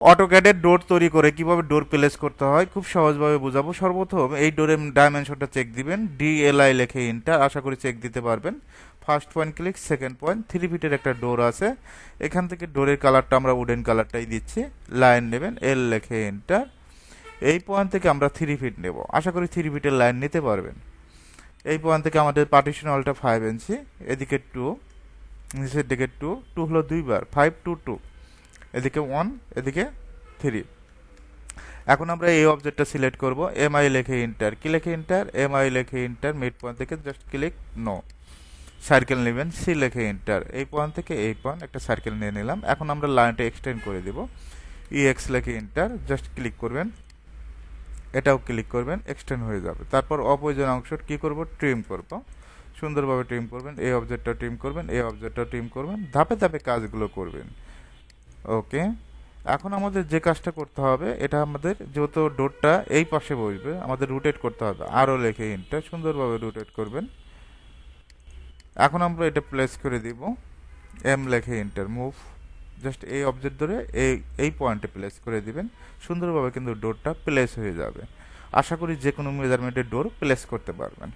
অটোক্যাডের ডোর তৈরি করে কিভাবে ডোর প্লেস করতে হয় খুব সহজভাবে বোঝাবো। সর্বপ্রথম এই ডোরের ডাইমেনশনটা চেক দিবেন, ডিএলআই লেখে ইন্টার, আশা করি চেক দিতে পারবেন। First point click, second point, 3 ফিটের একটা ডোর আছে। এখান থেকে ডোরের কালারটা আমরা উডেন কালারটাই দিচ্ছি। লাইন নেবেন, এল লেখে ইন্টার। এই পয়েন্ট থেকে আমরা 3 ফিট নেব, আশা করি 3 ফিটের লাইন নিতে পারবেন। এই পয়েন্ট থেকে আমাদের পার্টিশন হলটা 5 ইঞ্চি, এদিকে 2, নিচের দিকে 2, 2 হলো দুইবার, 5 2 2, এদিকে 1, এদিকে 3। এখন আমরা এই অবজেক্টটা সিলেক্ট করব, এমআই লেখে ইন্টার। কি লেখে ইন্টার? এমআই লেখে ইন্টার। মিড পয়েন্ট থেকে জাস্ট ক্লিক, নো। সার্কেল নেবেন, সি লেখে ইন্টার। এই পয়েন্ট থেকে এই পয়েন্ট একটা সার্কেল নিয়ে নিলাম। এখন আমরা লাইনটা এক্সটেন্ড করে দেব, ইএক্স লেখে ইন্টার, জাস্ট ক্লিক করবেন, এটাও ক্লিক করবেন, এক্সটেন্ড হয়ে যাবে। তারপর অপ্রয়োজনীয় অংশ কি করব? ট্রিম করব। সুন্দরভাবে ট্রিম করবেন, এই অবজেক্টটা ট্রিম করবেন, এই অবজেক্টটা ট্রিম করবেন, ধাপে ধাপে কাজগুলো করবেন। ওকে, এখন আমাদের যে কাজটা করতে হবে, এটা আমাদের যেহেতু ডোরটা এই পাশে বসবে, আমাদের রোটেট করতে হবে। আরও লেখে ইনটা, সুন্দরভাবে রোটেট করবেন। এখন আমরা এটা প্লেস করে দিব, এম লেখে ইন্টার, মুভ। জাস্ট এই অবজেক্ট ধরে এই এই পয়েন্টে প্লেস করে দিবেন। সুন্দরভাবে কিন্তু ডোরটা প্লেস হয়ে যাবে। আশা করি যে কোনো মেজারমেন্টের ডোর প্লেস করতে পারবেন।